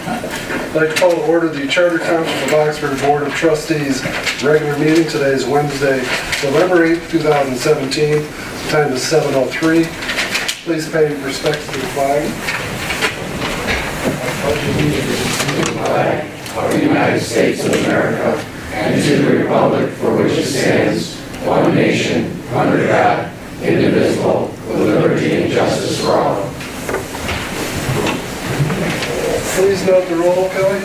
I'd like to call to order the Charter Township of Oxford Board of Trustees regular meeting. Today is Wednesday, November 8th, 2017. The time is 7:03. Please pay respect to the flag. Of the United States of America, and to the republic for which it stands, one nation, under God, indivisible, with liberty and justice for all. Please note the roll, Kelly.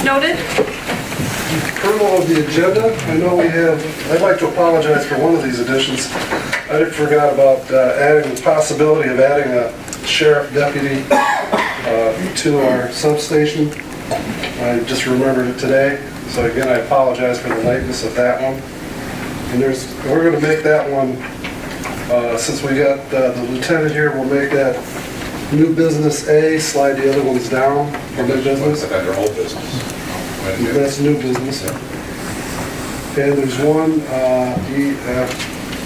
Noted. Approval of the agenda. I know we have, I'd like to apologize for one of these additions. I forgot about adding the possibility of adding a sheriff deputy to our substation. I just remembered it today. So again, I apologize for the lateness of that one. And we're going to make that one, since we got the lieutenant here, we'll make that new business A, slide the other ones down for new business. Under old business. That's new business. And there's one, E, F,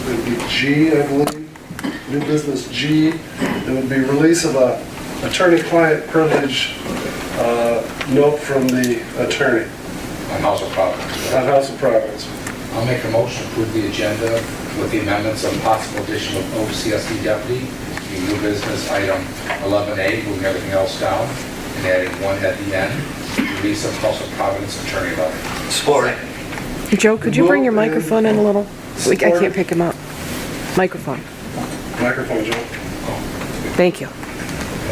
it would be G, I believe. New business G. It would be release of a attorney-client privilege note from the attorney On House of Providence. on House of Providence. I'll make a motion to approve the agenda with the amendments of possible addition of OCSD deputy, the new business item 11A, moving everything else down, and adding one at the end, release of House of Providence attorney letter. Support. Joe, could you bring your microphone in a little? I can't pick him up. Microphone. Microphone, Joe. Thank you.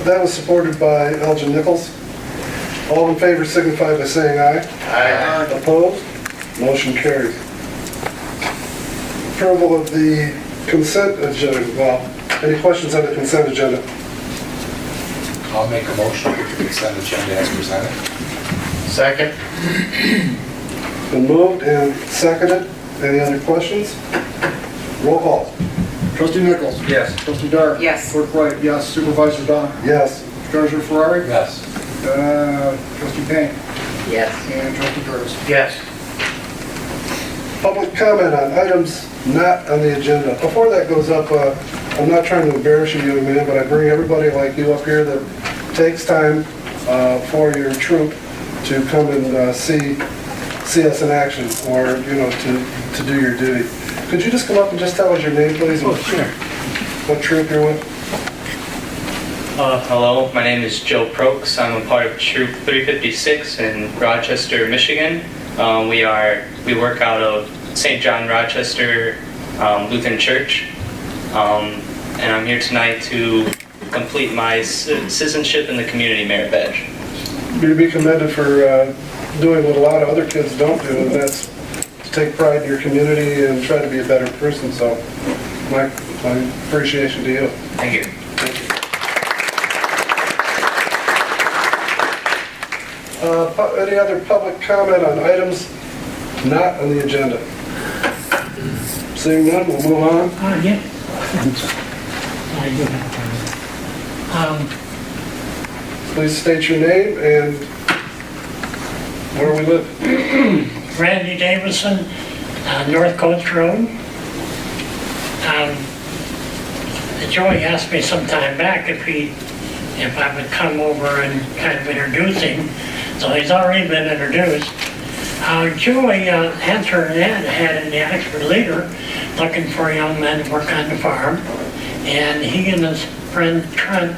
That was supported by Elgin Nichols. All in favor signify by saying aye. Aye. Opposed? Motion carries. Approval of the consent agenda. Well, any questions on the consent agenda? I'll make a motion to approve the consent agenda as presented. Second. Been moved and seconded. Any other questions? Roll call. Trustee Nichols? Yes. Trustee Dart? Yes. Clerk Wright? Yes. Supervisor Dunn? Yes. Treasurer Ferrari? Yes. Trustee Payne? Yes. And Trustee Curtis? Yes. Public comment on items not on the agenda. Before that goes up, I'm not trying to embarrass you, young man, but I bring everybody like you up here that takes time for your troop to come and see us in action, or to do your duty. Could you just come up and just tell us your name, please? Oh, sure. What troop you're with? Hello, my name is Joe Prokes. I'm a part of Troop 356 in Rochester, Michigan. We work out of St. John Rochester Lutheran Church, and I'm here tonight to complete my citizenship in the community merit badge. You're to be commended for doing what a lot of other kids don't do, and that's to take pride in your community and try to be a better person. So my appreciation to you. Thank you. Thank you. Any other public comment on items not on the agenda? Seeing none, we'll move on. Yeah. I do have Please state your name and where we live. Randy Davison, North Coast Road. Joey asked me some time back if I would come over and kind of introduce him, so he's already been introduced. Joey answered an ad in the Oxford Leader looking for young men to work on the farm, and he and his friend Trent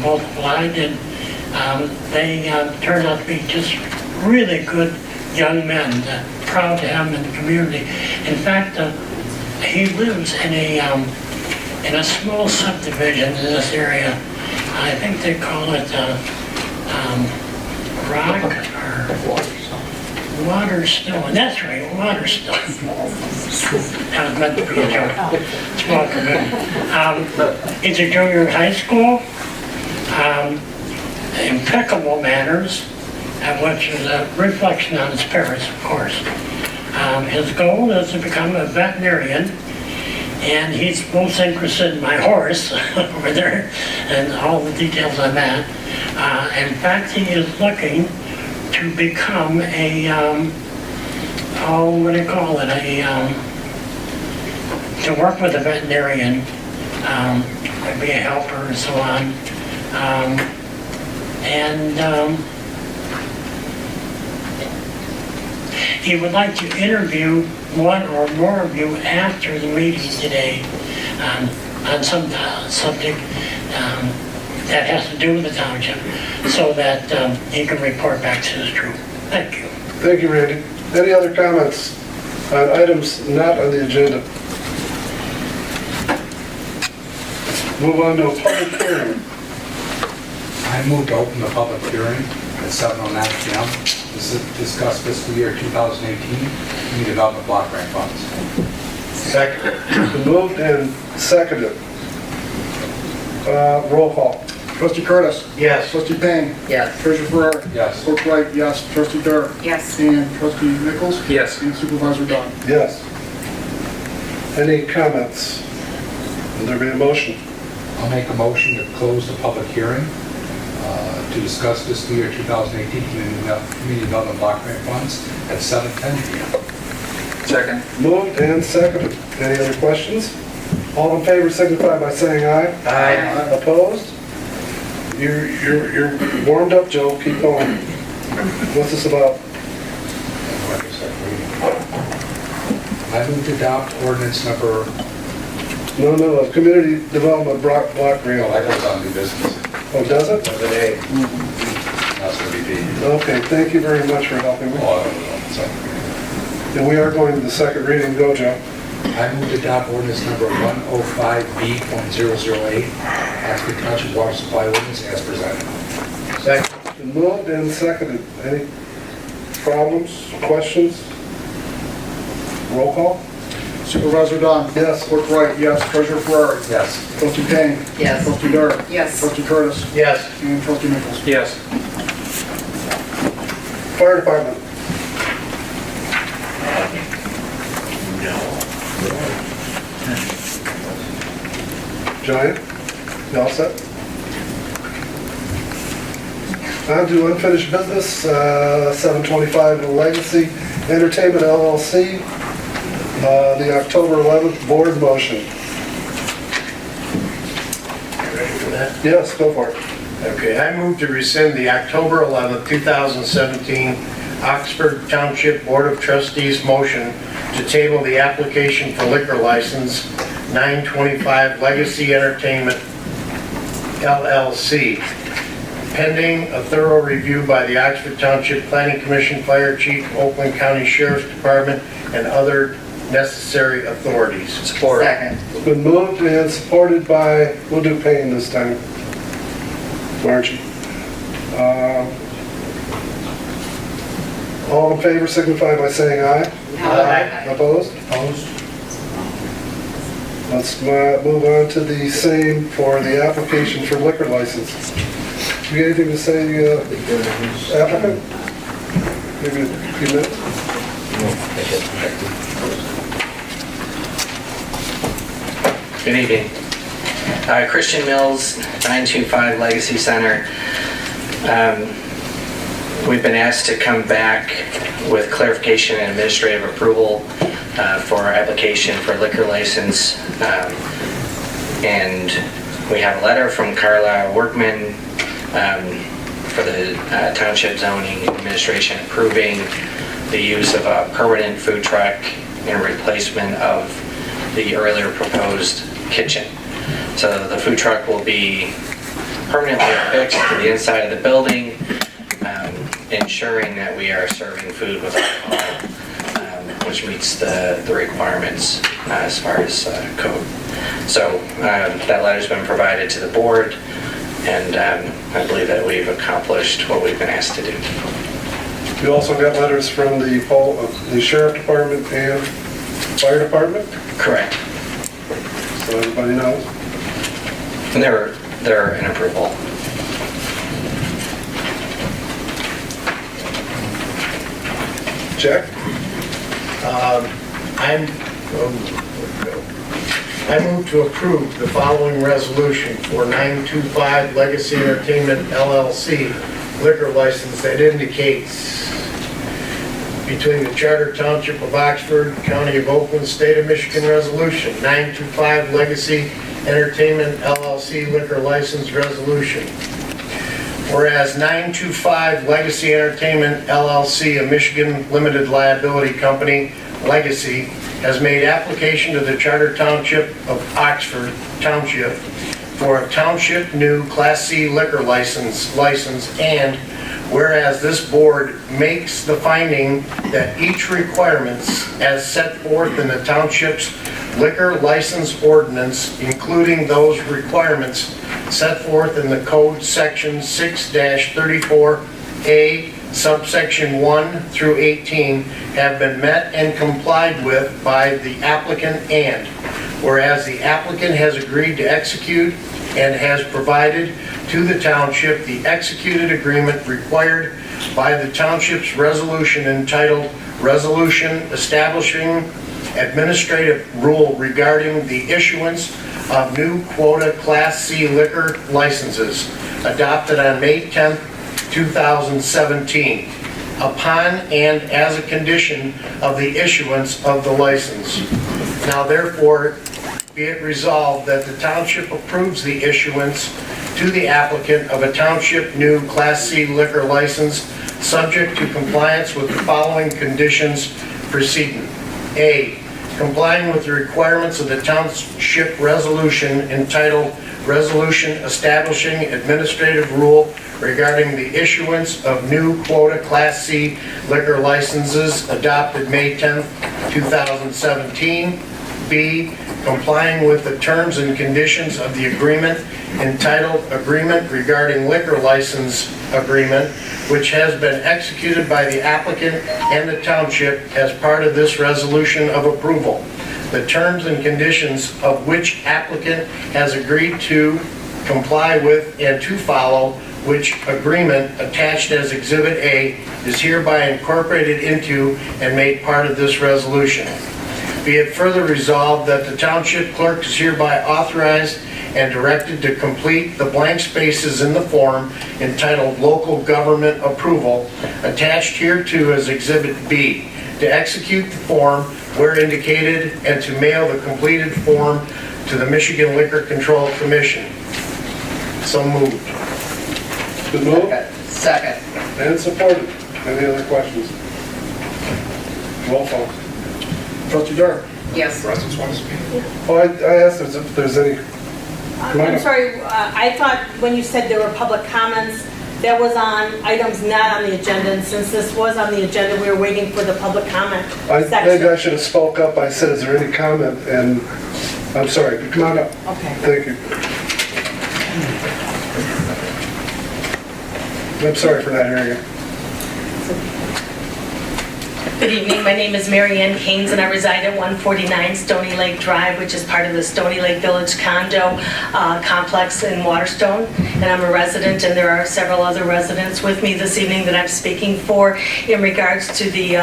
both applied, and they turned out to be just really good young men, proud to have them in the community. In fact, he lives in a small subdivision in this area. I think they call it Rock or Waterstone. That's right, Waterstone. That was meant to be a joke. Small community. He's a junior in high school. Impeccable manners, which is a reflection on his parents, of course. His goal is to become a veterinarian, and he's most interested in my horse over there and all the details on that. In fact, he is looking to become a, what do you call it, to work with a veterinarian, be a helper and so on. And he would like to interview one or more of you after the meeting today on some subject that has to do with the township, so that he can report back to the troop. Thank you. Thank you, Randy. Any other comments on items not on the agenda? Move on to a public hearing. I move to open the public hearing at 7:09 PM. This is discuss fiscal year 2018 community development block grant funds. Second. Been moved and seconded. Roll call. Trustee Curtis. Yes. Trustee Payne. Yes. Treasurer Ferrari. Yes. Clerk Wright, yes. Trustee Dur. Yes. And Trustee Nichols. Yes. And Supervisor Dunn. Yes. Any comments? Will there be a motion? I'll make a motion to close the public hearing to discuss fiscal year 2018 community development block grant funds at 7:10 PM. Second. Moved and seconded. Any other questions? All in favor signify by saying aye. Aye. Opposed? You're warmed up, Joe. Keep going. What's this about? I move to adopt ordinance number, No, community development block that grant. goes on new business. Oh, does it? That's going to be B. Okay, thank you very much for helping me. Oh, I don't know. Second reading. And we are going to the second reading. Go, Joe. I move to adopt ordinance number 105B.008, Oxford Township Water Supply Ordinance as presented. Second. Been moved and seconded. Any problems, questions? Roll call? Supervisor Dunn. Yes. Clerk Wright, yes. Treasurer Ferrari. Yes. Trustee Payne. Yes. Trustee Dur. Yes. Trustee Curtis. Yes. And Trustee Nichols. Yes. Fire department. Giant, you all set? On to unfinished business, 725 Legacy Entertainment LLC, the October 11th board motion. You ready for that? Yes, go for it. Okay, I move to rescind the October 11th, 2017 Oxford Township Board of Trustees motion to table the application for liquor license 925 Legacy Entertainment LLC, pending a thorough review by the Oxford Township Planning Commission, Fire Chief, Oakland County Sheriff's Department, and other necessary authorities. Support. Second. It's been moved and supported by, we'll do Payne this time. Margie. All in favor signify by saying aye. Aye. Opposed? Opposed? Let's move on to the same for the application for liquor license. You got anything to say, applicant? Maybe a few minutes? Good evening. Christian Mills, 925 Legacy Center. We've been asked to come back with clarification and administrative approval for our application for liquor license. And we have a letter from Carlisle Workman for the Township Zoning Administration approving the use of a permanent food truck in replacement of the earlier proposed kitchen. So the food truck will be permanently affixed to the inside of the building, ensuring that we are serving food with alcohol, which meets the requirements as far as code. So that letter's been provided to the board, and I believe that we've accomplished what we've been asked to do. You also got letters from the Sheriff Department and Fire Department, Correct. so everybody knows. And they're in approval. Jack? I move to approve the following resolution for 925 Legacy Entertainment LLC liquor license that indicates between the Charter Township of Oxford, County of Oakland, State of Michigan Resolution 925 Legacy Entertainment LLC liquor license resolution. Whereas 925 Legacy Entertainment LLC, a Michigan limited liability company, Legacy, has made application to the Charter Township of Oxford Township for a township new Class C liquor license, and whereas this board makes the finding that each requirements as set forth in the township's liquor license ordinance, including those requirements set forth in the code section 6-34A subsection 1 through 18 have been met and complied with by the applicant, and whereas the applicant has agreed to execute and has provided to the township the executed agreement required by the township's resolution entitled Resolution Establishing Administrative Rule Regarding the Issuance of New Quota Class C Liquor Licenses, adopted on May 10th, 2017, upon and as a condition of the issuance of the license. Now therefore, be it resolved that the township approves the issuance to the applicant of a township new Class C liquor license, subject to compliance with the following conditions preceding. A, complying with the requirements of the township resolution entitled Resolution Establishing Administrative Rule Regarding the Issuance of New Quota Class C Liquor Licenses, adopted May 10th, 2017. B, complying with the terms and conditions of the agreement entitled Agreement Regarding Liquor License Agreement, which has been executed by the applicant and the township as part of this resolution of approval, the terms and conditions of which applicant has agreed to comply with and to follow, which agreement attached as Exhibit A is hereby incorporated into and made part of this resolution. Be it further resolved that the township clerk is hereby authorized and directed to complete the blank spaces in the form entitled Local Government Approval, attached hereto as Exhibit B, to execute the form where indicated and to mail the completed form to the Michigan Liquor Control Commission. So moved. Been moved Second. and supported. Any other questions? Roll call. Trustee Dart. Yes. Residents want to speak? Oh, I asked if there's any, I'm sorry, I thought when you said there were public comments, that was on items not on the agenda, and since this was on the agenda, we were waiting for the public comment maybe I section. should have spoke up. I said, is there any comment? And I'm sorry, come on up. Okay. Thank you. I'm sorry for not hearing it. Good evening, my name is Mary Ann Keynes and I reside at 149 Stony Lake Drive, which is part of the Stony Lake Village condo complex in Waterstone. And I'm a resident, and there are several other residents with me this evening that I'm speaking for in regards to the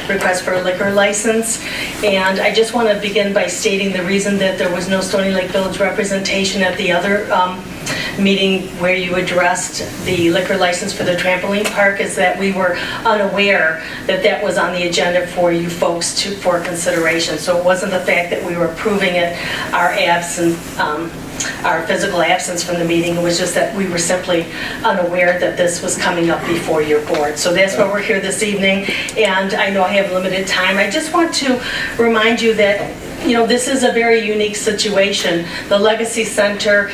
request for a liquor license. And I just want to begin by stating the reason that there was no Stony Lake Village representation at the other meeting where you addressed the liquor license for the trampoline park is that we were unaware that that was on the agenda for you folks for consideration. So it wasn't the fact that we were approving it, our physical absence from the meeting. It was just that we were simply unaware that this was coming up before your board. So that's why we're here this evening, and I know I have limited time. I just want to remind you that this is a very unique situation. The Legacy Center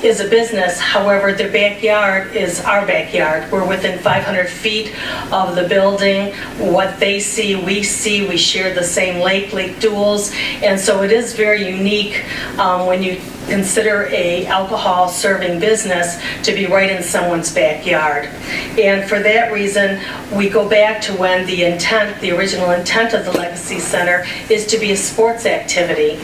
is a business, however, their backyard is our backyard. We're within 500 feet of the building. What they see, we share the same lake duels, and so it is very unique when you consider a alcohol serving business to be right in someone's backyard. And for that reason, we go back to when the original intent of the Legacy Center is to be a sports activity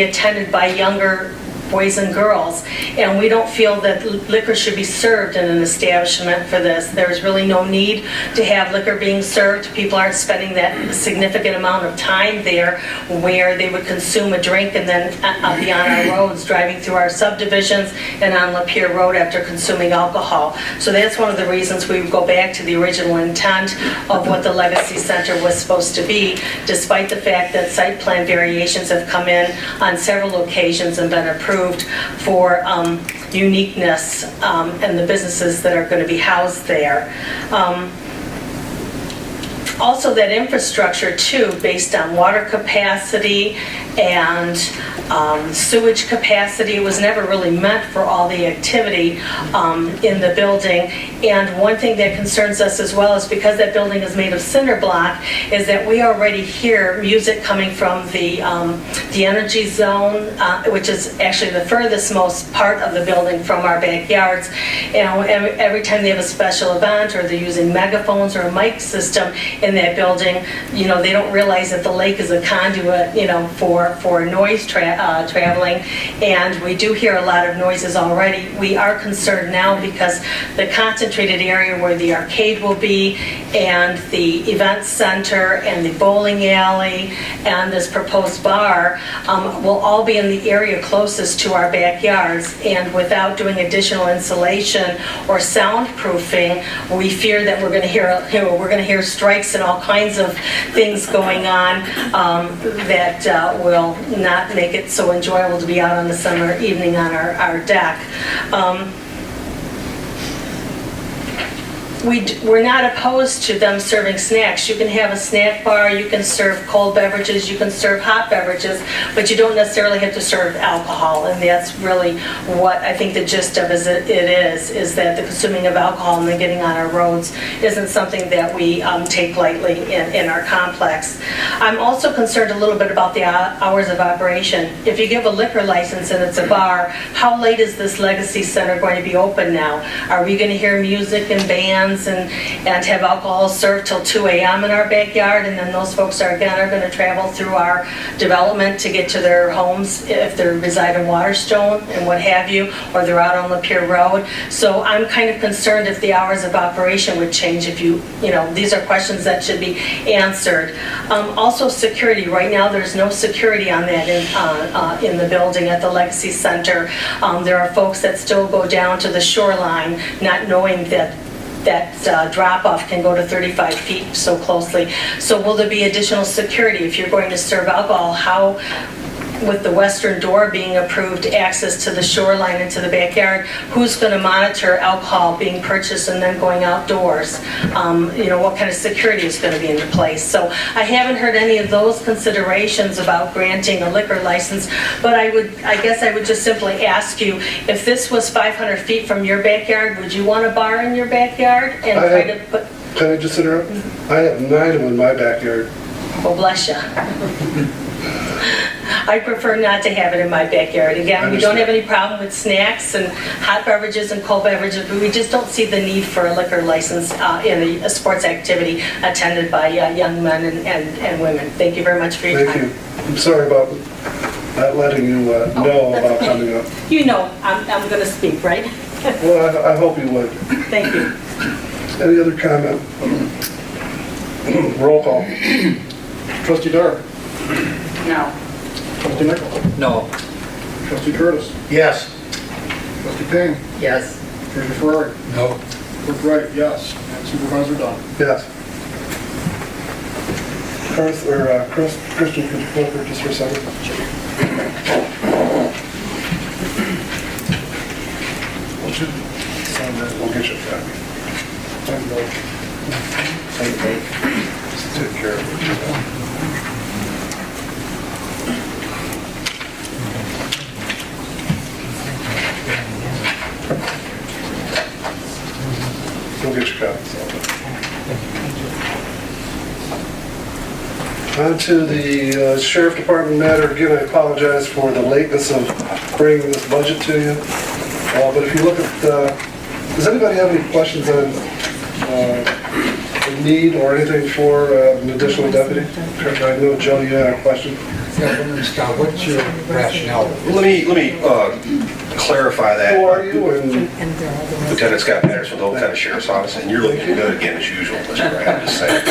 attended by younger boys and girls, and we don't feel that liquor should be served in an establishment for this. There's really no need to have liquor being served. People aren't spending that significant amount of time there where they would consume a drink and then be on our roads, driving through our subdivisions and on Lapeer Road after consuming alcohol. So that's one of the reasons we go back to the original intent of what the Legacy Center was supposed to be, despite the fact that site plan variations have come in on several occasions and been approved approved for uniqueness and the businesses that are going to be housed there. Also, that infrastructure too, based on water capacity and sewage capacity, was never really meant for all the activity in the building. And one thing that concerns us as well is because that building is made of cinder block, is that we already hear music coming from the energy zone, which is actually the furthest most part of the building from our backyards. And every time they have a special event or they're using megaphones or a mic system in that building, you know, they don't realize that the lake is a conduit, you know, for noise traveling. And we do hear a lot of noises already. We are concerned now because the concentrated area where the arcade will be and the event center and the bowling alley and this proposed bar will all be in the area closest to our backyards. And without doing additional insulation or soundproofing, we fear that we're going to hear strikes and all kinds of things going on that will not make it so enjoyable to be out on the summer evening on our deck. We're not opposed to them serving snacks. You can have a snack bar, you can serve cold beverages, you can serve hot beverages, but you don't necessarily have to serve alcohol. And that's really what I think the gist of it is that the consuming of alcohol and then getting on our roads isn't something that we take lightly in our complex. I'm also concerned a little bit about the hours of operation. If you give a liquor license and it's a bar, how late is this Legacy Center going to be open now? Are we going to hear music and bands and have alcohol served till 2 a.m. in our backyard, and then those folks are going to travel through our development to get to their homes if they reside in Waterstone and what have you, or they're out on Lapeer Road. So I'm kind of concerned if the hours of operation would change. If you know, these are questions that should be answered. Also security. Right now there's no security on that in the building at the Legacy Center. There are folks that still go down to the shoreline not knowing that drop-off can go to 35 feet so closely. So will there be additional security if you're going to serve alcohol? How, with the western door being approved, access to the shoreline and to the backyard, who's going to monitor alcohol being purchased and then going outdoors? You know, what kind of security is going to be in place? So I haven't heard any of those considerations about granting a liquor license, but I guess I would just simply ask you, if this was 500 feet from your backyard, would you want a bar in your backyard? And try to put... Can I just interrupt? I have 9 of them in my backyard. Well, bless you. I prefer not to have it in my backyard. Again, we don't have any problem with snacks and hot beverages and cold beverages, but we just don't see the need for a liquor license in a sports activity attended by young men and women. Thank you very much for your time. Thank you. I'm sorry about not letting you know about coming up. You know, I'm going to speak, right? Well, I hope you would. Thank you. Any other comment? Roll call. Trustee Dart. No. Trustee Nichols. No. Trustee Curtis. Yes. Trustee Payne. Yes. Treasurer Ferrari. No. Clerk Wright, yes. And Supervisor Dunn. Yes. Christian, could you come up here just for a second? Sign that, we'll get you a copy. Just take care of it. We'll get your copies. On to the Sheriff Department matter. Again, I apologize for the lateness of bringing this budget to you. But if you look at, does anybody have any questions on the need or anything for an additional deputy? I know, Joe, you had a question. Yeah, Scott, what's your rationale? Let me clarify that. Who are you? And Lieutenant Scott Patterson, the Old County Sheriff's Office, and you're looking good again as usual, Mr. Graham, just saying.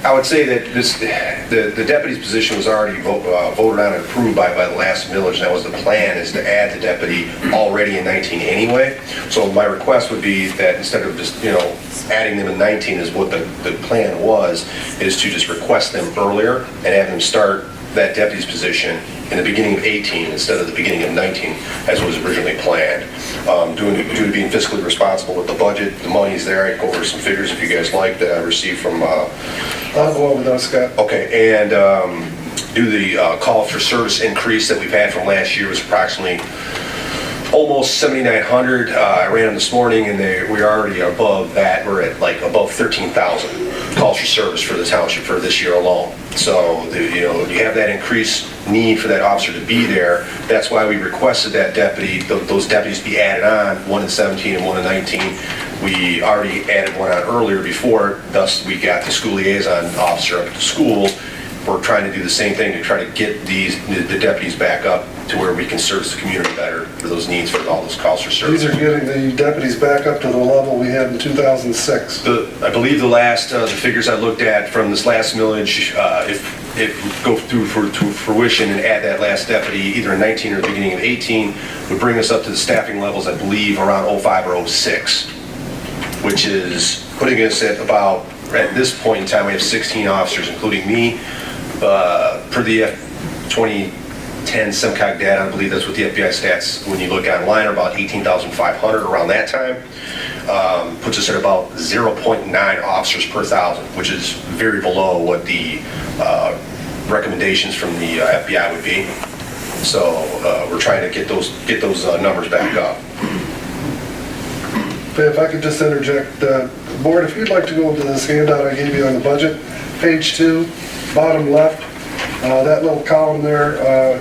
I would say that the deputy's position was already voted on and approved by the last millage. That was the plan, is to add the deputy already in 19 anyway. So my request would be that instead of just, adding them in 19 is what the plan was, is to just request them earlier and have them start that deputy's position in the beginning of 18 instead of the beginning of 19 as was originally planned. Due to being fiscally responsible with the budget, the money's there. I can go over some figures if you guys like that I received from... I'll go over those, Scott. Okay, and due to the call for service increase that we've had from last year was approximately almost 7,900. I ran them this morning and we're already above that. We're at like above 13,000 calls for service for the township for this year alone. So, you have that increased need for that officer to be there. That's why we requested that those deputies be added on, one in 17 and one in 19. We already added one on earlier before, thus we got the school liaison officer up at the schools. We're trying to do the same thing to try to get the deputies back up to where we can service the community better for those needs for all those calls for service. These are getting the deputies back up to the level we had in 2006. I believe the figures I looked at from this last millage, if we go through to fruition and add that last deputy either in 19 or the beginning of 18, would bring us up to the staffing levels, I believe, around 05 or 06, which is putting us at about, at this point in time, we have 16 officers, including me. Per the 2010 SEMCOG data, I believe that's what the FBI stats, when you look online, are about 18,500 around that time. Puts us at about 0.9 officers per thousand, which is very below what the recommendations from the FBI would be. So we're trying to get those numbers back up. If I could just interject, Board, if you'd like to go into this handout I gave you on the budget, page 2, bottom left, that little column there,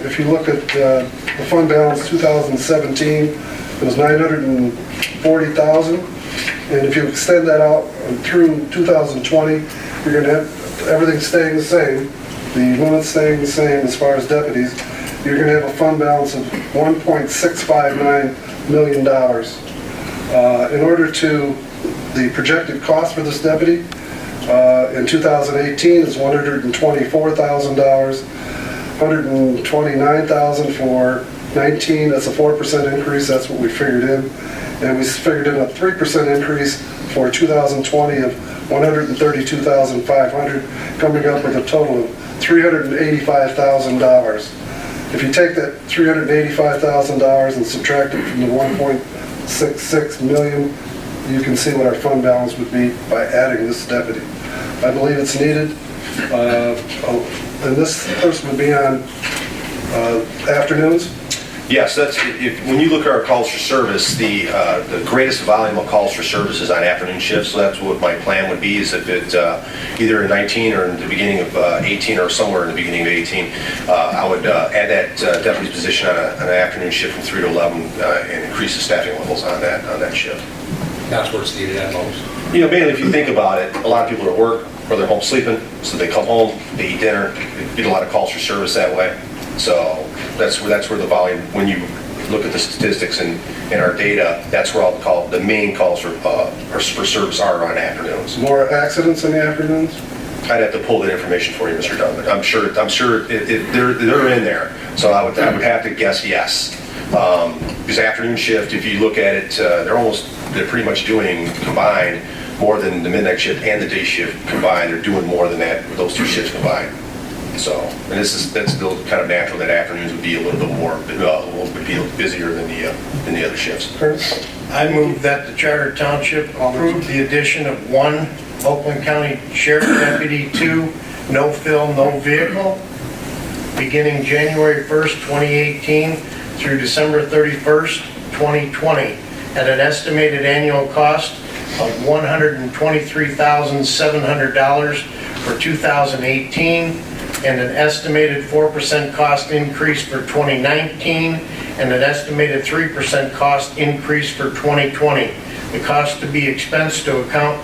if you look at the fund balance 2017, it was 940,000, and if you extend that out through 2020, you're going to have everything staying the same, the limits staying the same as far as deputies. You're going to have a fund balance of $1.659 million. In order to, the projected cost for this deputy in 2018 is $124,000, $129,000 for 19. That's a 4% increase. That's what we figured in, and we figured in a 3% increase for 2020 of $132,500, coming up with a total of $385,000. If you take that $385,000 and subtract it from the 1.66 million, you can see what our fund balance would be by adding this deputy. I believe it's needed, and this person would be on afternoons. Yes, when you look at our calls for service, the greatest volume of calls for service is on afternoon shifts. So that's what my plan would be, is if it either in 19 or in the beginning of 18 or somewhere in the beginning of 18, I would add that deputy's position on an afternoon shift from 3 to 11 and increase the staffing levels on that shift. That's where it's needed at most. Mainly if you think about it, a lot of people are at work or they're home sleeping, so they come home, they eat dinner, they get a lot of calls for service that way. So that's where the volume, when you look at the statistics and our data, that's where all the main calls for service are on afternoons. More accidents in the afternoons? I'd have to pull that information for you, Mr. Dunn. I'm sure they're in there. So I would have to guess yes. Because afternoon shift, if you look at it, they're pretty much doing combined more than the midnight shift and the day shift combined. They're doing more than that with those two shifts combined. So, and that's still kind of natural that afternoons would be a little bit more, would be busier than the other shifts. I move that the Charter Township approve the addition of 1 Oakland County Sheriff Deputy, 2 no fill, no vehicle, beginning January 1st, 2018 through December 31st, 2020, at an estimated annual cost of $123,700 for 2018, and an estimated 4% cost increase for 2019, and an estimated 3% cost increase for 2020. The cost to be expensed to account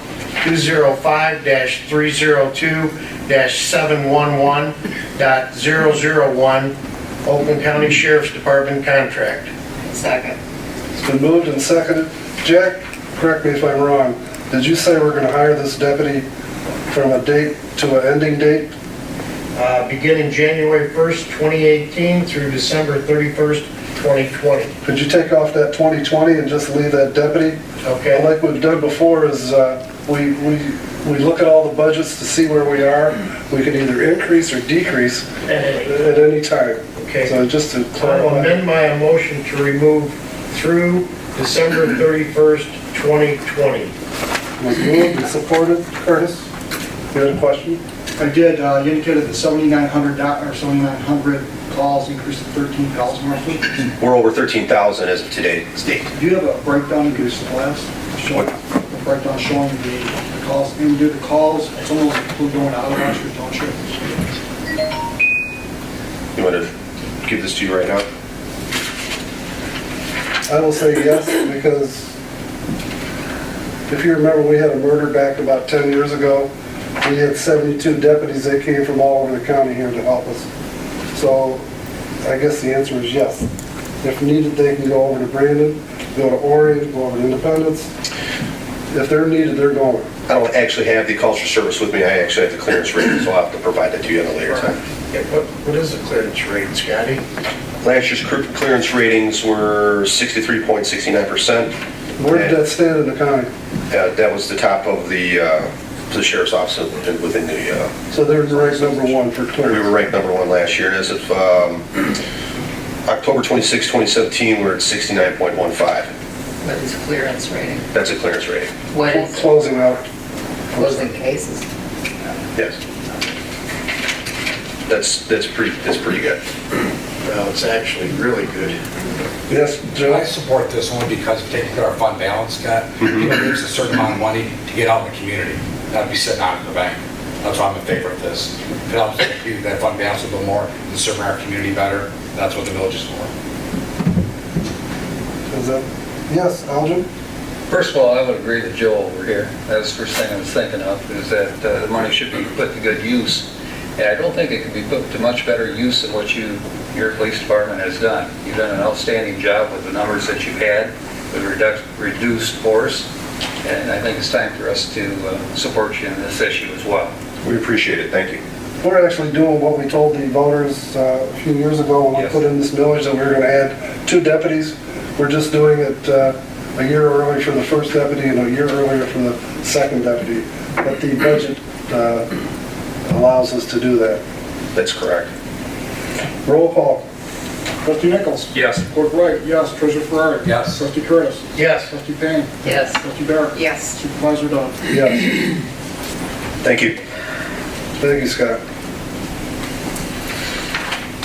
205-302-711.001, Oakland County Sheriff's Department contract. Second. It's been moved and seconded. Jack, correct me if I'm wrong, did you say we're going to hire this deputy from a date to an ending date? Beginning January 1st, 2018 through December 31st, 2020. Could you take off that 2020 and just leave that deputy? Okay. Like we've done before is we look at all the budgets to see where we are. We can either increase or decrease at any time. Okay. So just to I'll clarify, amend my motion to remove through December 31st, 2020. was moved and supported. Curtis, you had a question? I did, you indicated that 7,900 calls increased to 13,000 roughly. We're over 13,000 as of today's date. Do you have a breakdown, give us the last, showing, a breakdown showing the calls, and do the calls, some of those include going out of Oxford Township? You want to give this to you right now? I will say yes, because if you remember, we had a murder back about 10 years ago. We had 72 deputies that came from all over the county here to help us. So I guess the answer is yes. If needed, they can go over to Brandon, go to Orion, go over to Independence. If they're needed, they're going. I don't actually have the calls for service with me. I actually have the clearance rating, so I'll have to provide that to you at a later time. Yeah, what is the clearance rate, Scotty? Last year's clearance ratings were 63.69%. Where did that stand in the county? That was the top of the sheriff's office within the... So they're ranked number one for We clearance. were ranked number one last year, and as of October 26, 2017, we're at 69.15. What is clearance rating? That's a clearance rating. What is Closing out. closing cases? Yes. That's pretty good. Well, it's actually really good. Yes, Joe? I support this only because of taking care of our fund balance, Scott. People gives a certain amount of money to get out in the community, not be sitting out in the bank. That's why I'm in favor of this. If it helps that fund balance a little more and serve our community better, that's what the village is for. Is that, yes, Algin? First of all, I would agree with Joe over here. That's the first thing I was thinking of, is that the money should be put to good use. And I don't think it can be put to much better use than what your police department has done. You've done an outstanding job with the numbers that you've had, with reduced force, and I think it's time for us to support you in this issue as well. We appreciate it. Thank you. We're actually doing what we told the voters a few years ago when we Yes. put in this millage that we were going to add 2 deputies. We're just doing it a year early for the first deputy and a year earlier for the second deputy. But the budget allows us to do that. That's correct. Roll call. Trustee Nichols? Yes. Clerk Wright, yes. Treasurer Ferrari? Yes. Trustee Curtis? Yes. Trustee Payne? Yes. Trustee Barrett? Yes. Supervisor Dunn? Yes. Thank you. Thank you, Scott.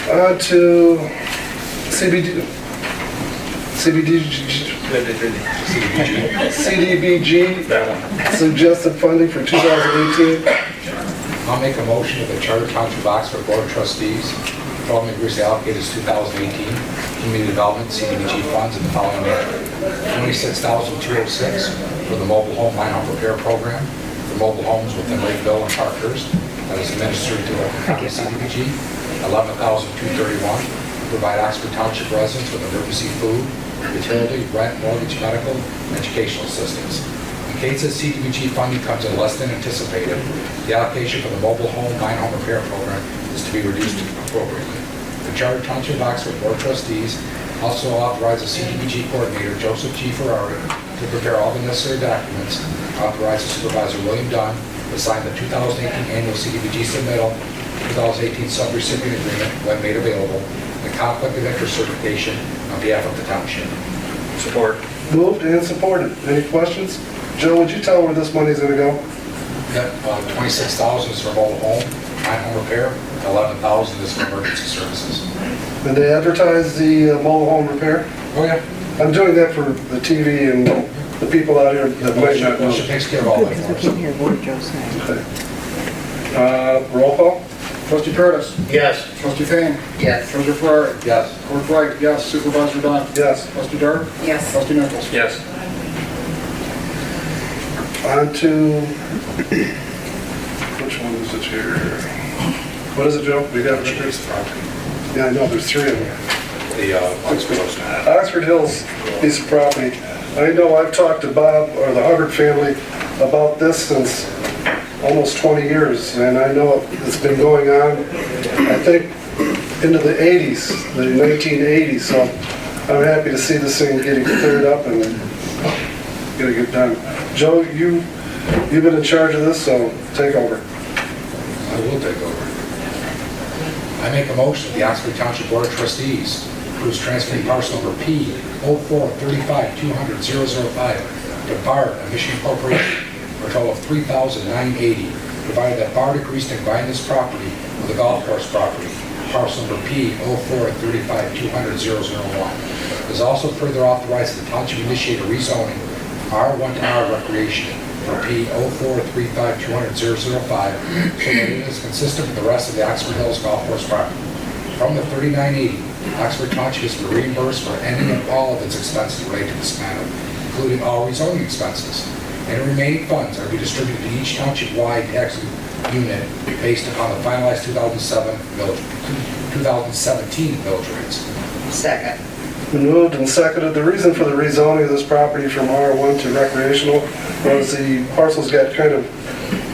On to CDBG, suggested funding for 2018. I'll make a motion that the Charter Township Oxford Board of Trustees, following agrees to allocate its 2018 Community Development CDBG funds in the following manner. $26,206 for the mobile home line-home repair program for mobile homes within Lakeville and Parkhurst that is administered to the county CDBG. $11,231 to provide Oxford Township residents with emergency food, utility, rent, mortgage, medical, and educational assistance. In case the CDBG funding comes in less than anticipated, the allocation for the mobile home line-home repair program is to be reduced appropriately. The Charter Township Oxford Board of Trustees also authorizes CDBG Coordinator Joseph G. Ferrari to prepare all the necessary documents, authorizes Supervisor William Dunn to sign the 2018 annual CDBG submittal, 2018 subrecipient agreement when made available, and the conflict of interest certification on behalf of the township. Support. Moved and supported. Any questions? Joe, would you tell where this money's going to go? $26,000 is for mobile home, line-home repair, and $11,000 is for emergency services. And they advertise the mobile home repair? Oh, yeah. I'm doing that for the TV and the people out here that might not know. She takes care of all Good, that because for we us. can't hear what Joe's saying. Roll call? Trustee Curtis? Yes. Trustee Payne? Yes. Treasurer Ferrari? Yes. Clerk Wright, yes. Supervisor Dunn? Yes. Trustee Dart? Yes. Trustee Nichols? Yes. On to, which one is it here? What is it, Joe? We got it. Yeah, I know, there's 3 of them. The Oxford Hills. Oxford Hills piece of property. I know I've talked to Bob or the Hubbard family about this since almost 20 years, and I know it's been going on, I think, into the 80s, the 1980s, so I'm happy to see this thing getting cleared up and getting it done. Joe, you've been in charge of this, so take over. I will take over. I make a motion that the Oxford Township Board of Trustees approves transferring parcel number P 04-35-200-005 to BART, a Michigan corporation, for a total of $3,980, provided that BART agrees to combine this property with the golf course property, parcel number P 04-35-200-001. It is also further authorized that the township initiate a rezoning R1 to R recreation for P 04-35-200-005 so that it is consistent with the rest of the Oxford Hills Golf Course property. From the $39.80, Oxford Township is to be reimbursed for any and all of its expenses related to this matter, including all rezoning expenses. And the remaining funds are to be distributed to each township-wide tax unit based upon the finalized 2017 millage rates. Second. Been moved and seconded. The reason for the rezoning of this property from R1 to recreational was the parcels got kind of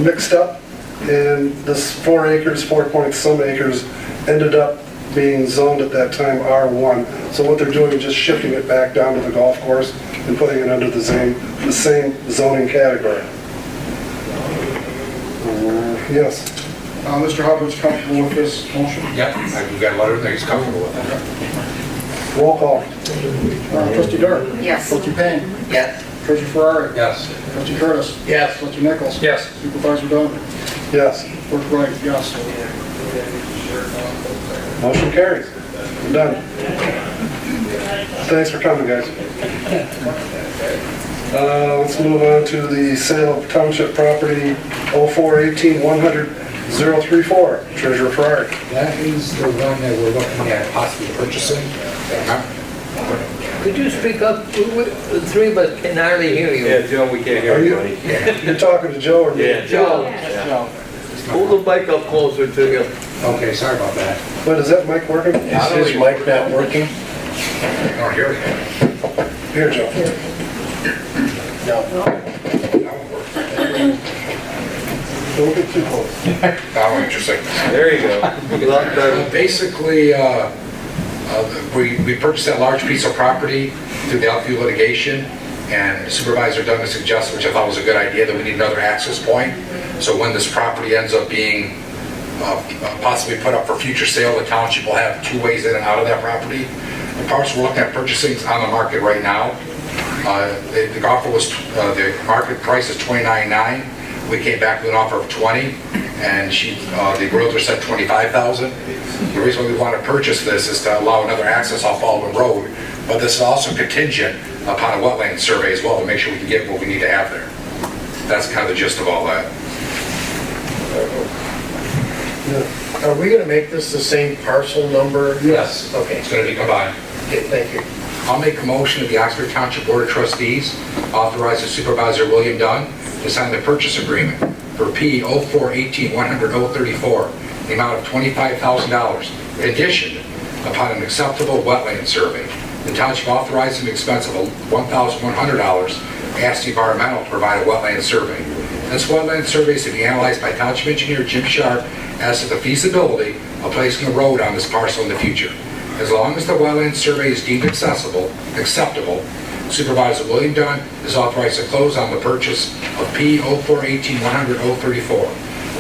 mixed up, and this 4 acres, 4 point some acres, ended up being zoned at that time R1. So what they're doing is just shifting it back down to the golf course and putting it under the same zoning category. Yes. Mr. Hubbard's comfortable with this motion? Yep, we've got a letter there, he's comfortable with it. Roll call. Trustee Dart? Yes. Trustee Payne? Yes. Treasurer Ferrari? Yes. Trustee Curtis? Yes. Trustee Nichols? Yes. Supervisor Dunn? Yes. Clerk Wright? Yes. Motion carries. I'm done. Thanks for coming, guys. Let's move on to the sale of township property 04-18-100-034. Treasurer Ferrari. That is the one that we're looking at possibly purchasing. Could you speak up? The three of us can hardly hear you. Yeah, Joe, we can't hear Are anybody. You're talking to Joe or me? Yeah, Joe, hold the mic up closer to you. Okay, sorry about that. But is that mic working? Is his mic not working? Oh, here we go. Here, Joe. No. Don't get too close. Oh, interesting. There you go. A lot better. Basically, we purchased that large piece of property through the Elkview litigation, and Supervisor Dunn suggested, which I thought was a good idea, that we need another access point. So when this property ends up being possibly put up for future sale, the township will have 2 ways in and out of that property. The parcel we're looking at purchasing is on the market right now. The offer was, the market price is $29,900. We came back with an offer of $20,000, and the realtor said $25,000. The reason why we want to purchase this is to allow another access off Baldwin Road, but this is also contingent upon a wetland survey as well to make sure we can get what we need to have there. That's kind of the gist of all that. Are we gonna make this the same parcel number? Yes. Okay. It's going to be combined. Okay, thank you. I'll make a motion that the Oxford Township Board of Trustees authorize the Supervisor William Dunn to sign the purchase agreement for P 04-18-100-034, the amount of $25,000, conditioned upon an acceptable wetland survey. The township authorized an expense of $1,100, asked the environmental to provide a wetland survey. This wetland survey is to be analyzed by Township Engineer Jim Sharp as to the feasibility of placing a road on this parcel in the future. As long as the wetland survey is deemed acceptable, Supervisor William Dunn is authorized to close on the purchase of P 04-18-100-034.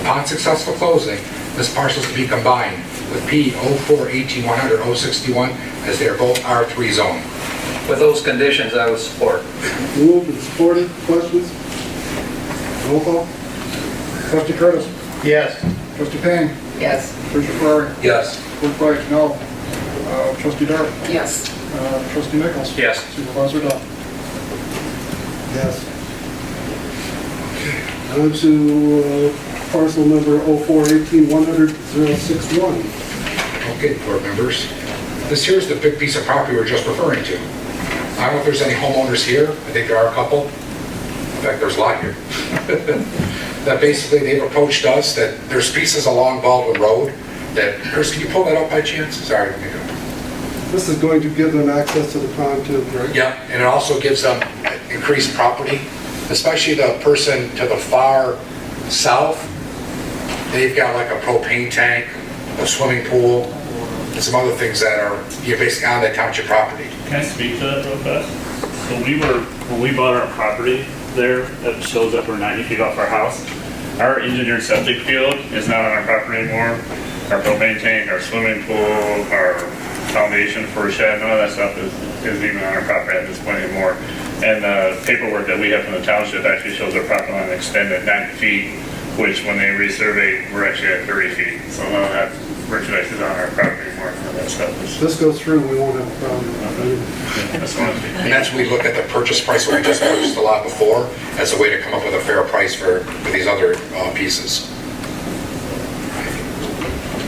Upon successful closing, this parcel is to be combined with P 04-18-100-061 as they are both R3 zone. With those conditions, I would support. Moved and supported. Questions? Roll call. Trustee Curtis? Yes. Trustee Payne? Yes. Treasurer Ferrari? Yes. Clerk Wright? No. Trustee Dart? Yes. Trustee Nichols? Yes. Supervisor Dunn? Yes. On to parcel number 04-18-100-061. Okay, board members. This here is the big piece of property we were just referring to. I don't know if there's any homeowners here. I think there are a couple. In fact, there's a lot here. That basically they've approached us that there's pieces along Baldwin Road that, Chris, can you pull that up by chance? Sorry. This is going to give them access to the pond too, right? Yeah, and it also gives them increased property, especially the person to the far south. They've got like a propane tank, a swimming pool, and some other things that are, you're basically on that township property. Can I speak to that real fast? So when we bought our property there, that shows that we're 90 feet off our house. Our engineered septic field is not on our property anymore. our propane tank, our swimming pool, our foundation for a shed, none of that stuff is even on our property at this point anymore. And the paperwork that we have from the township actually shows our property line extended 90 feet, which when they resurveyed, we're actually at 30 feet. So none of that merchandise is on our property anymore. None of that stuff is. This goes through, we won't have a problem. That's one of the. And that's when we look at the purchase price, what we just purchased a lot before, as a way to come up with a fair price for these other pieces.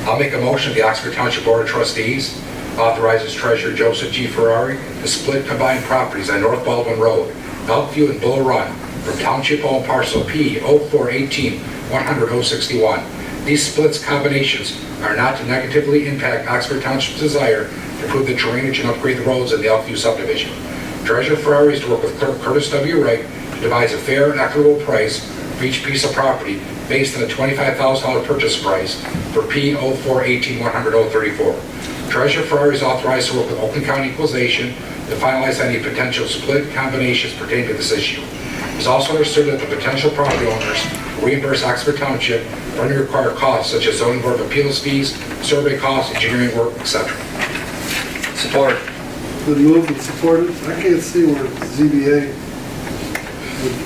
I'll make a motion, the Oxford Township Board of Trustees authorizes Treasurer Joseph G. Ferrari to split combined properties on North Baldwin Road, Elkview and Bull Run from Township Owned Parcel P 0418-100-061. These splits combinations are not to negatively impact Oxford Township's desire to improve the drainage and upgrade the roads in the Elkview subdivision. Treasurer Ferrari is to work with Clerk Curtis W. Wright to devise a fair and equitable price for each piece of property based on a $25,000 purchase price for P 0418-100-034. Treasurer Ferrari is authorized to work with Oakland County Equalization to finalize any potential split combinations pertaining to this issue. It's also understood that the potential property owners will reimburse Oxford Township for any required costs such as zoning board of appeals fees, survey costs, engineering work, etc. Support. Been moved and supported. I can't see where ZBA,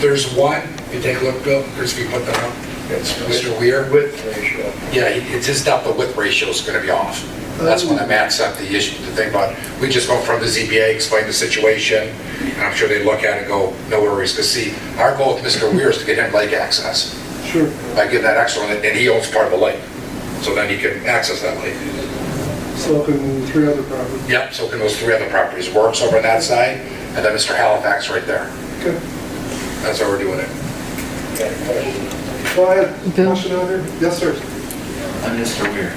There's one, if you take a look, Bill, Chris, we put that up. It's Mr. Weir. Width ratio. Yeah, it's his depth of width ratio is going to be off. That's when the max up the issue, the thing about, we just go from the ZBA, explain the situation, and I'm sure they look at it and go, no worries, because see, our goal with Mr. Weir is to get him lake access. sure. By giving that extra one, and he owns part of the lake, so then he can access that lake. So can 3 other properties. Yep, so can those 3 other properties, Works over on that side, and then Mr. Halifax right there. Okay. That's how we're doing it. Go ahead. Bill? Question out there? Yes, sir. I'm Mr. Weir.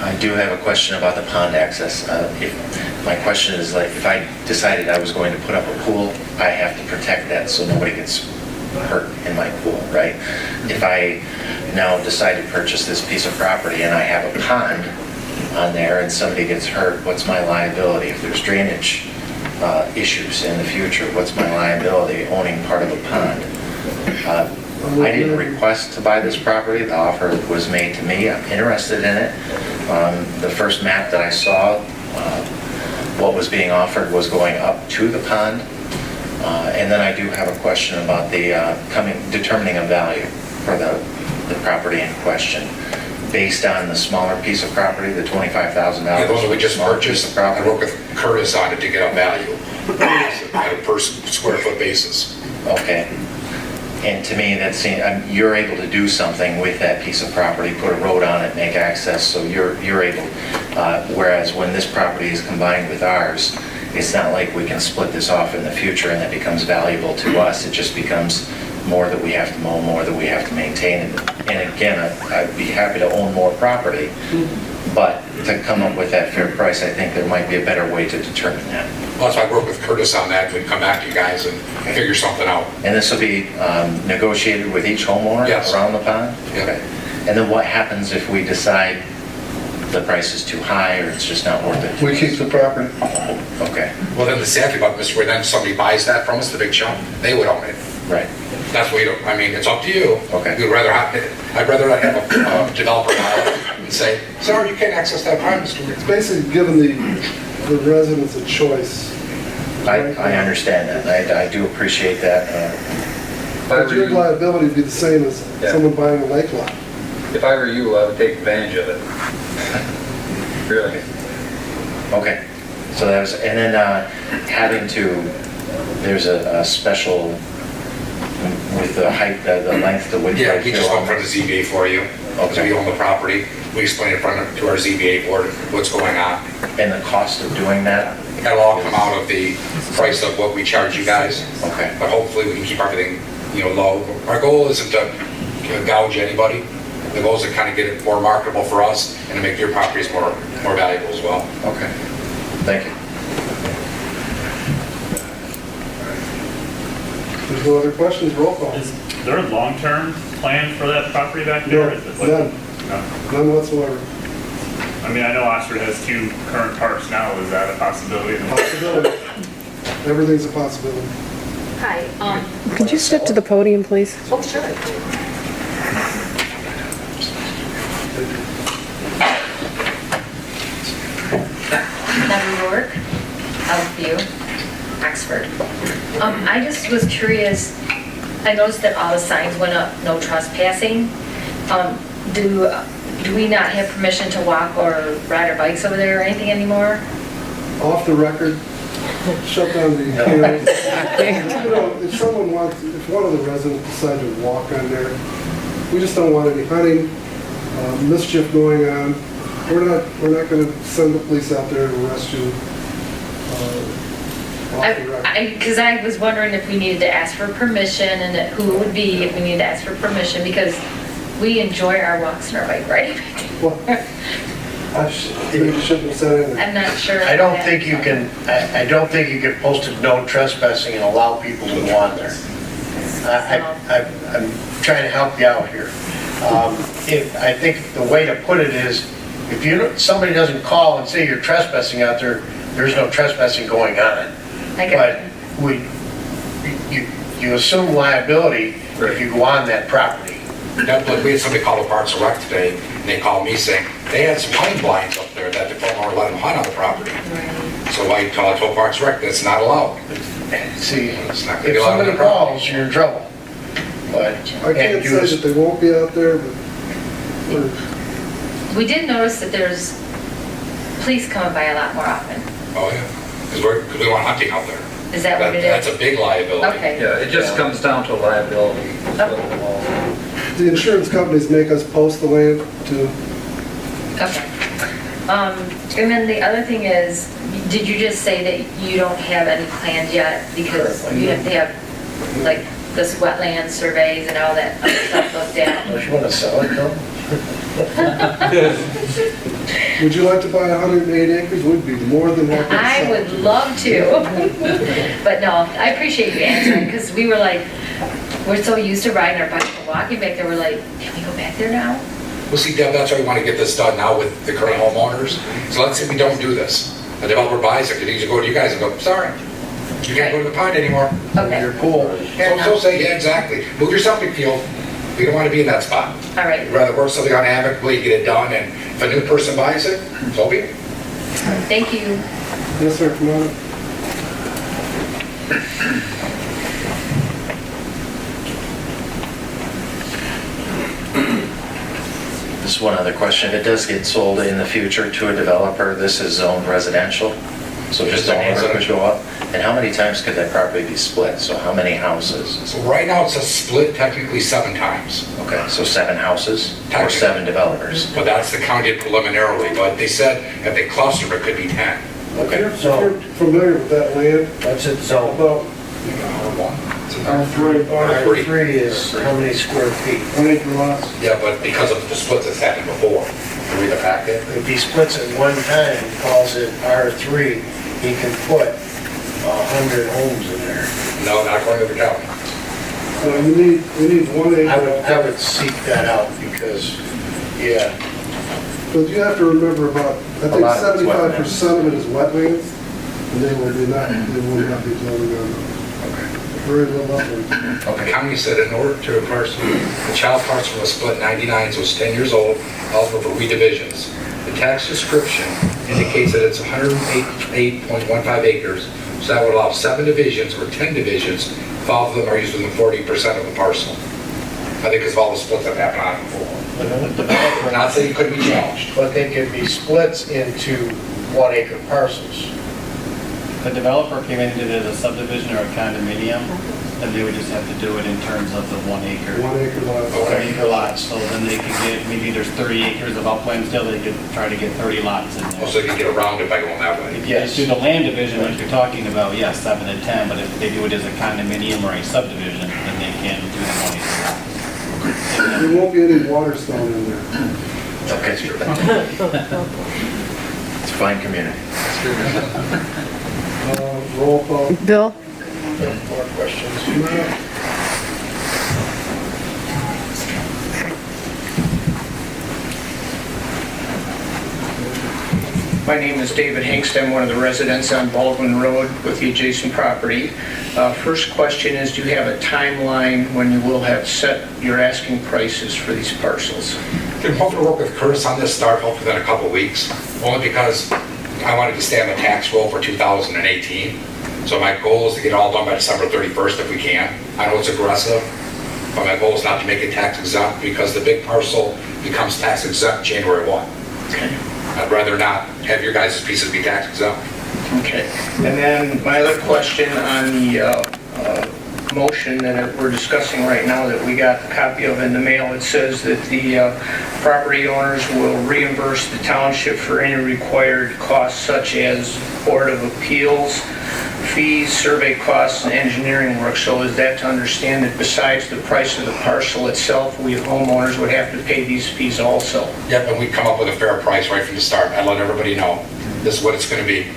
I do have a question about the pond access. My question is, like, if I decided I was going to put up a pool, I have to protect that so nobody gets hurt in my pool, right? If I now decide to purchase this piece of property and I have a pond on there and somebody gets hurt, what's my liability? If there's drainage issues in the future, what's my liability owning part of a pond? I didn't request to buy this property. The offer was made to me. I'm interested in it. The first map that I saw, what was being offered was going up to the pond. And then I do have a question about the determining a value for the property in question. Based on the smaller piece of property, the $25,000. Yeah, those we just smaller piece purchased, of I property. work with Curtis on it to get a value at a per square foot basis. Okay. And to me, that seems, you're able to do something with that piece of property, put a road on it, make access, so you're able. Whereas when this property is combined with ours, it's not like we can split this off in the future and it becomes valuable to us. It just becomes more that we have to mow, more that we have to maintain. And again, I'd be happy to own more property, but to come up with that fair price, I think there might be a better way to determine that. Well, that's why I work with Curtis on that, we come back to you guys and figure something out. And this will be negotiated with each homeowner Yes. around the pond? Yeah. Okay. And then what happens if we decide the price is too high or it's just not worth it? We keep the property. Okay, Well, then the sad thing about Mr. Ware, then somebody buys that from us, the big chunk, they would own it. right. That's what we don't, I mean, it's up to you. Okay. I'd rather not have a developer and say, sorry, you can't access that pond, Mr. Ware. It's basically giving the residents a choice. I understand that. I do appreciate that. But your liability would be the same as Yeah. someone buying a lake lot. If I were you, I would take advantage of it. Really. Okay. So that was, and then having to, there's a special with the height, the length, the width. Yeah, we just go in front of the ZBA for you, because we own the property. We explain in front of, to our ZBA board what's going on. And the cost of doing that? That'll all come out of the price of what we charge you guys. Okay. But hopefully we can keep everything, low. Our goal isn't to gouge anybody. The goal is to kind of get it more marketable for us and to make your properties more valuable as well. Okay. Thank you. There's no other questions, roll call. Is there a long-term plan for that property back there? Is it like- None, No. none whatsoever. I mean, I know Oxford has 2 current parks now. Is that a possibility? Possibility. everything's a possibility. Hi, Could you step to the podium, please? oh, sure. Debbie Rourke, Elkview, Oxford. I just was curious, I noticed that all the signs went up, no trespassing. Do we not have permission to walk or ride our bikes over there or anything anymore? Off the record, shut down the cameras. You know, if one of the residents decide to walk on there, we just don't want any hunting, mischief going on. We're not gonna send the police out there to arrest you. Off the record. Because I was wondering if we needed to ask for permission and who it would be if we needed to ask for permission, because we enjoy our walks and our bike riding. Well, maybe you shouldn't have said anything. I'm not sure. I don't think you can, I don't think you can post a no trespassing and allow people to go on there. I'm trying to help you out here. I think the way to put it is, if somebody doesn't call and say you're trespassing out there, there's no trespassing going on. But you assume liability if you go on that property. Like we had somebody call the Parks and Rec today, and they called me saying, they had some hunting blinds up there that the farmer let them hunt on the property. So I told Parks and Rec, that's not allowed. See, It's not gonna be if allowed on somebody the property. calls, you're in trouble. But I can't say that they won't be out there, but We did notice that there's police coming by a lot more often. Oh, yeah, because we want hunting out there. Is that what it is? That's a big liability. Okay. Yeah, it just comes down to liability. the insurance companies make us post the land too. Okay. And then the other thing is, did you just say that you don't have any plans yet because you have to have, like, this wetland surveys and all that other stuff looked at? Don't you want to sell it though? Would you like to buy 108 acres? We'd be more than welcome to I sell it. would love to. But no, I appreciate you answering, because we were like, we're so used to riding our bikes and walking back there, we're like, can we go back there now? Well, see, Deb, that's why we want to get this done now with the current homeowners. So let's say we don't do this. A developer buys it, could easily go to you guys and go, sorry, you can't go to the pond anymore. Okay. Your pool. So say, yeah, exactly. Move your septic field. We don't want to be in that spot. All right. We'd rather work something on amicably, get it done, and if a new person buys it, so be it. Thank you. Yes, sir, come on. Just one other question. If it does get sold in the future to a developer, this is zoned residential, so just the neighbor could go up? And how many times could that property be split? So how many houses? So right now, it's a split technically 7 times. Okay, so 7 houses or 7 developers? But that's the counted preliminarily, but they said if they cluster, it could be 10. Okay. If you're familiar with that land, What's it zone? about R3 is how many square feet? 1 acre lots. Yeah, but because of the splits that's happened before. Can we read the packet? If he splits it one time, calls it R3, he can put 100 homes in there. No, not according to the county. So you need 1 acre. I would seek that out because, yeah, But you have to remember about, I think lot of it's 75% of it is wetlands, and they will not be building on them. Very little upland. The county said in order to parcel, the child parcel was split 99, so it's 10 years old, eligible for redivisions. The tax description indicates that it's 108.15 acres, so that would allow 7 divisions or 10 divisions, if all of them are used within 40% of the parcel. I think because of all the splits that happened on it before. Not saying it couldn't be challenged. but they could be splits into 1 acre parcels. The developer came in and did it as a subdivision or a condominium, and they would just have to do it in terms of the 1 acre. 1 acre lots. 1 acre lots, so then they could get, maybe there's 30 acres of upland still, they could try to get 30 lots in there. Also, you can get around it by going that way. If you just do the land division, like you're talking about, yes, 7 and 10, but if they do it as a condominium or a subdivision, then they can do the 1 acre lots. There won't be any water stone in there. Okay. It's a fine community. Roll call. Bill? More questions? My name is David Hinkst. I'm one of the residents on Baldwin Road with the adjacent property. First question is, do you have a timeline when you will have set your asking prices for these parcels? I'm hoping to work with Curtis on this, start hopefully within a couple of weeks, only because I wanted to stay on the tax roll for 2018. So my goal is to get it all done by December 31st if we can. I know it's aggressive, but my goal is not to make it tax exempt because the big parcel becomes tax exempt January 1. Okay. I'd rather not have your guys' pieces be tax exempt. Okay. And then my other question on the motion that we're discussing right now that we got a copy of in the mail, it says that the property owners will reimburse the township for any required costs such as Board of Appeals, fees, survey costs, and engineering work. So is that to understand that besides the price of the parcel itself, we homeowners would have to pay these fees also? Yep, and we come up with a fair price right from the start. I let everybody know this is what it's going to be.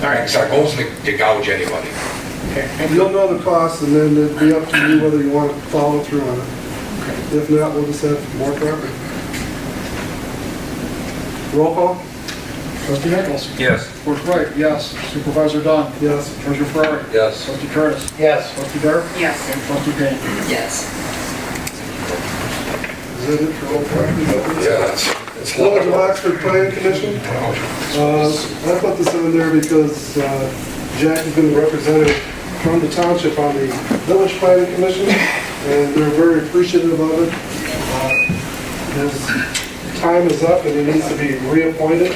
All right, so our goal is to gouge anybody. You'll know the cost, and then it'd be up to you whether you want to follow through on it. If not, we'll just have more property. Roll call? Trustee Nichols? Yes. Clerk Wright, yes. Supervisor Dunn? Yes. Treasurer Ferrari? Yes. Trustee Curtis? Yes. Trustee Dare? Yes. And Trustee Payne? Yes. Is that it for all property? Yeah, it's Village of Oxford Planning Commission. I put this on there because Jack has been the representative from the township on the Village Planning Commission, and they're very appreciative of it. His time is up and he needs to be reappointed,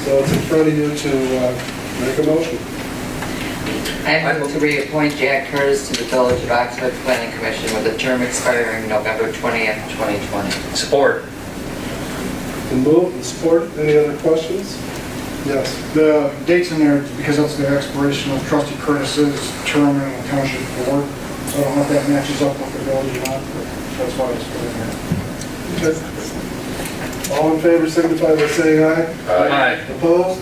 so it's in front of you to make a motion. I move to reappoint Jack Curtis to the Village of Oxford Planning Commission with a term expiring November 20th, 2020. Support. The move and support. Any other questions? Yes. The dates in there, because that's the expiration of Trustee Curtis's term in the township board. So I don't know if that matches up with the village or not, but that's why it's put in there. Okay. All in favor signify by saying aye. Aye. Opposed?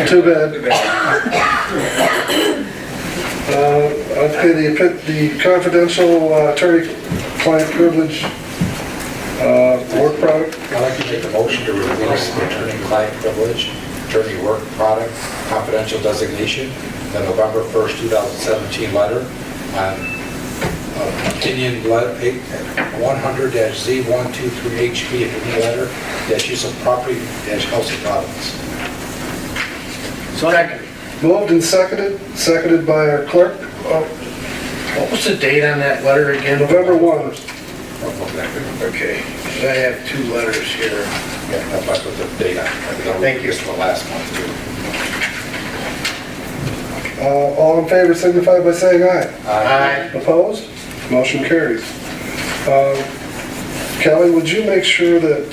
Too bad. Okay, the confidential attorney-client privilege work product. I'd like to make a motion to release the attorney-client privilege, attorney work product, confidential designation, the November 1st, 2017 letter on opinion 100-Z123HB, opinion letter, use of property, house of province. Second. Moved and seconded by our clerk. What was the date on that letter again? November 1. Okay, I have two letters here. Yeah, that's what the date on. Thank you. This is the last month, too. All in favor signify by saying aye. Aye. Opposed? Motion carries. Kelly, would you make sure that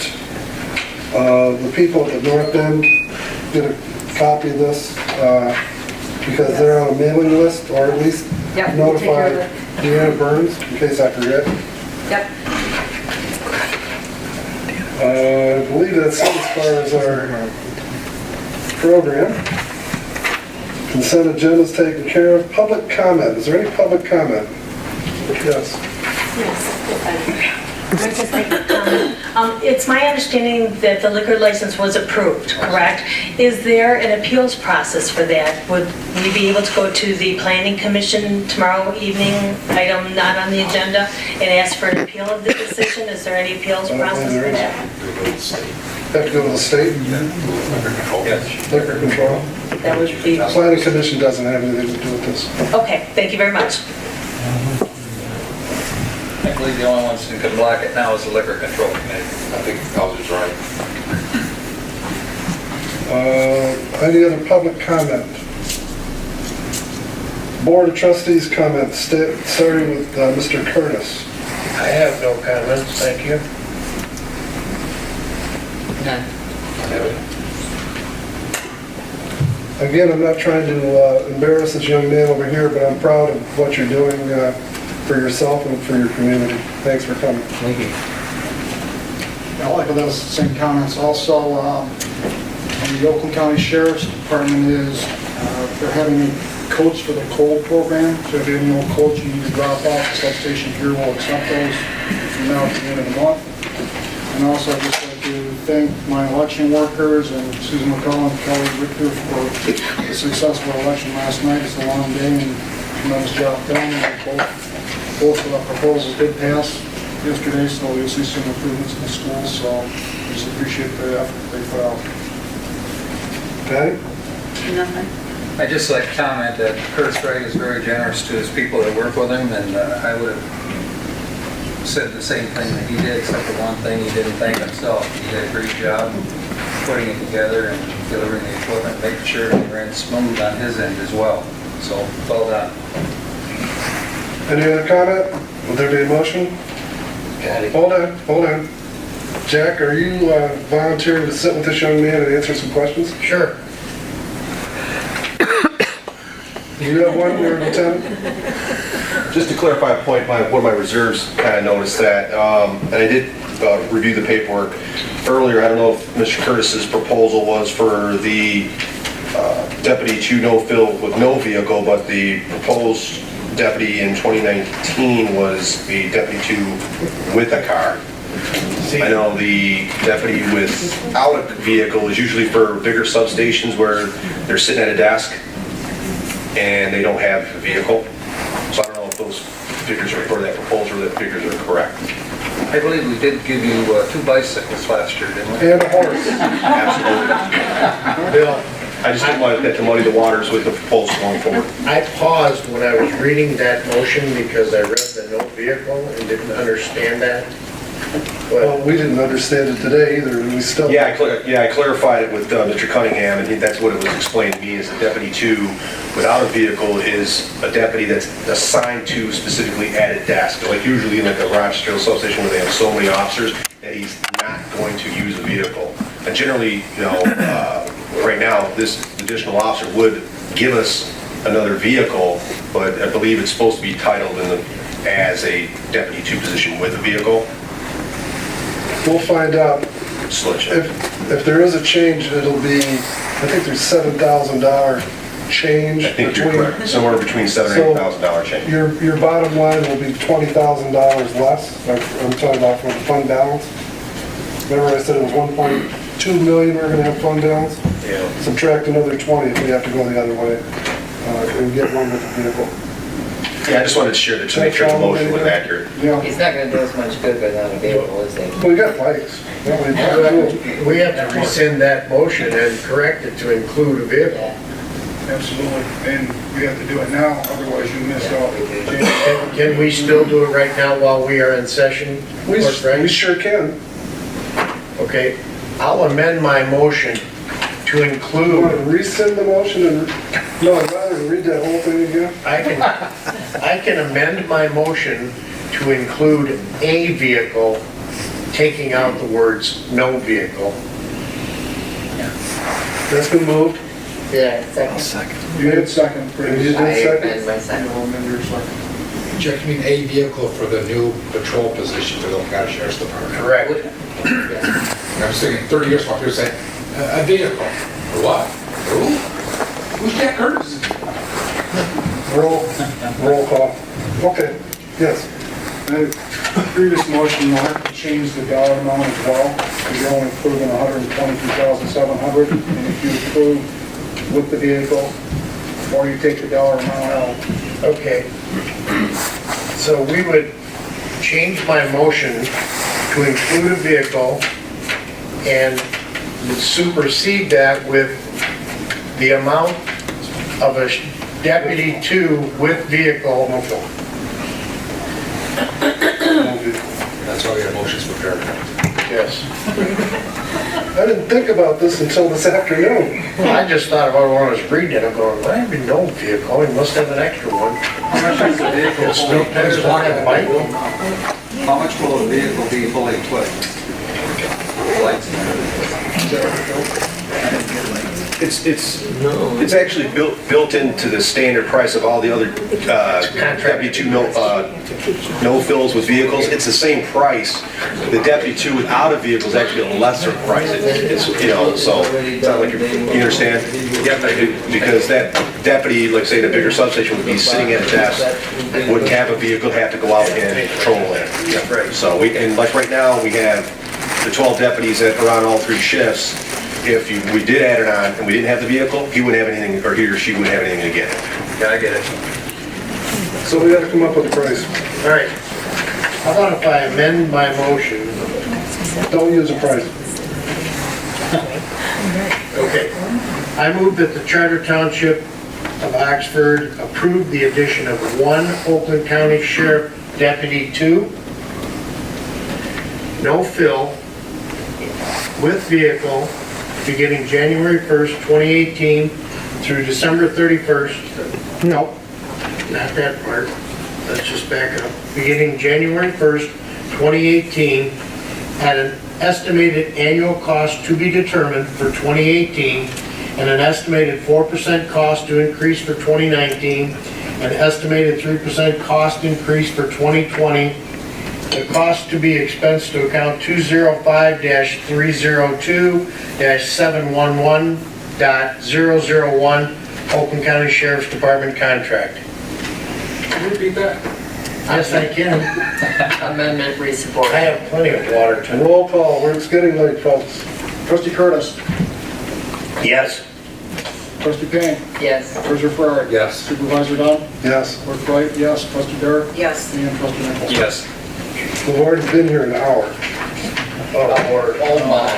the people at the north end get a copy of this? Because they're on a mailing list, or at least notify Deanna Burns in case I forget. Yep. I believe that's it as far as our program. Consent agenda is taken care of. Public comment. Is there any public comment? Yes. It's my understanding that the liquor license was approved, correct? Is there an appeals process for that? Would we be able to go to the planning commission tomorrow evening, item not on the agenda, and ask for an appeal of the decision? Is there any appeals process for that? Have to go to the state? Liquor control. That would be... The planning commission doesn't have anything to do with this. Okay, thank you very much. I believe the only ones who can block it now is the liquor control committee. I think Elder's right. Any other public comment? Board of Trustees comments, starting with Mr. Curtis. I have no comments, thank you. None. Again, I'm not trying to embarrass this young man over here, but I'm proud of what you're doing for yourself and for your community. Thanks for coming. Thank you. I like those same comments. Also, the Oakland County Sheriff's Department is, they're having a codes for the cold program. So if you have any old codes you need to drop off, the substation here will accept those from now to the end of the month. And also, just like to thank my election workers and Susan McCollum and Kelly Richter for the successful election last night. It's a long day and tremendous job done. Both of the proposals did pass yesterday, so you'll see some improvements in the schools, so I just appreciate the effort they put out. Patty? Nothing. I'd just like to comment that Curtis Gregg is very generous to his people that work with him, and I would have said the same thing that he did, except for one thing, he didn't thank himself. He did a great job putting it together and delivering the equipment, making sure it ran smooth on his end as well. So, well done. Any other comment? Will there be a motion? Hold on. Jack, are you volunteering to sit with this young man and answer some questions? Sure. Do you have one, your lieutenant? Just to clarify a point, one of my reserves kind of noticed that, and I did review the paperwork earlier. I don't know if Mr. Curtis's proposal was for the deputy to no-fill with no vehicle, but the proposed deputy in 2019 was the deputy two with a car. I know the deputy without a vehicle is usually for bigger substations where they're sitting at a desk and they don't have a vehicle. So I don't know if those figures are for that proposal or that figures are correct. I believe we did give you 2 bicycles last year, didn't we? And a horse. Absolutely. Bill, I just didn't want to muddy the waters with the proposal going forward. I paused when I was reading that motion because I read the no vehicle and didn't understand that. Well, we didn't understand it today either, and we still... Yeah, I clarified it with Mr. Cunningham, and that's what it was explained to me, is a deputy two without a vehicle is a deputy that's assigned to specifically at a desk. Like usually in like a Rochester substation where they have so many officers that he's not going to use a vehicle. And generally, right now, this additional officer would give us another vehicle, but I believe it's supposed to be titled as a deputy two position with a vehicle. We'll find out. Sledge. If there is a change, it'll be, I think there's $7,000 change. I think you're correct. Somewhere between $7,000 and $8,000 change. Your bottom line will be $20,000 less. I'm talking about from the fund balance. Remember I said it was 1.2 million we're gonna have fund balance? Yeah. Subtract another 20 if we have to go the other way, and get one with the vehicle. Yeah, I just wanted to share that to make sure the motion was accurate. Yeah. He's not gonna do us much good without a vehicle, is he? Well, we got bikes. We have to rescind that motion and correct it to include a vehicle. Absolutely, and we have to do it now, otherwise you miss out. Can we still do it right now while we are in session? We sure can. Okay, I'll amend my motion to You want to include, rescind the motion and, no, I'd rather read that whole thing again. I can amend my motion to include a vehicle, taking out the words no vehicle. That's been moved. Yeah, second. You did second, And please. you did I second. amend my second. Jack, you mean a vehicle for the new patrol position for the County Sheriff's Department? Correct. I was thinking 30 years from now, people say, a vehicle, for what? Who? Who's Jack Curtis? Roll call. Okay, yes. The previous motion, you'll have to change the dollar amount as well, because you're only approving $122,700, and if you approve with the vehicle, or you take the dollar amount out. Okay. So we would change my motion to include a vehicle and supersede that with the amount of a deputy two with vehicle. That's why we have motions prepared. Yes. I didn't think about this until this afternoon. I just thought about it when I was reading it, I'm going, I have no vehicle, he must have an extra one. How much is the vehicle? It's no, there's not a bike. How much will the vehicle be fully equipped? Lights and everything? It's actually built into the standard price of all the other deputy two no fills with vehicles. It's the same price. The deputy two without a vehicle is actually a lesser price. It's so it's not like you understand? Yep, I do. Because that deputy, like say the bigger substation, would be sitting at a desk, wouldn't have a vehicle, have to go out and patrol it. Yep, right. So and like right now we have the 12 deputies that are on all 3 shifts, if we did add it on and we didn't have the vehicle, he wouldn't have anything, or he or she wouldn't have anything to get. Yeah, I get it. So we gotta come up with a price. All right. How about if I amend my motion? Don't use a price. Okay. I move that the Charter Township of Oxford approve the addition of 1 Oakland County Sheriff Deputy 2, no fill, with vehicle, beginning January 1st, 2018 through December 31st. No, not that part. Let's just back up. Beginning January 1st, 2018, at an estimated annual cost to be determined for 2018, and an estimated 4% cost to increase for 2019, an estimated 3% cost increase for 2020, the cost to be expensed to account 205-302-711.001, Oakland County Sheriff's Department contract. Can you repeat that? Yes, I can. Amendment re-support. I have plenty of water tonight. Roll call, it's getting late, folks. Trustee Curtis. Yes. Trustee Payne. Yes. Treasurer Ferrari. Yes. Supervisor Dunn. Yes. Clerk Wright, yes. Trustee Garrett. Yes. And Trustee Nichols. Yes. We've already been here an hour. Oh, my.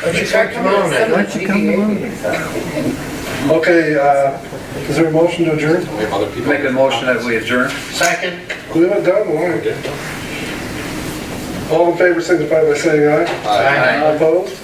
Why don't you come tomorrow night? Why don't you come tomorrow? Okay, is there a motion to adjourn? We have other people. Make a motion that we adjourn. Second. We haven't done one. All in favor, signify by saying aye. Aye. Opposed?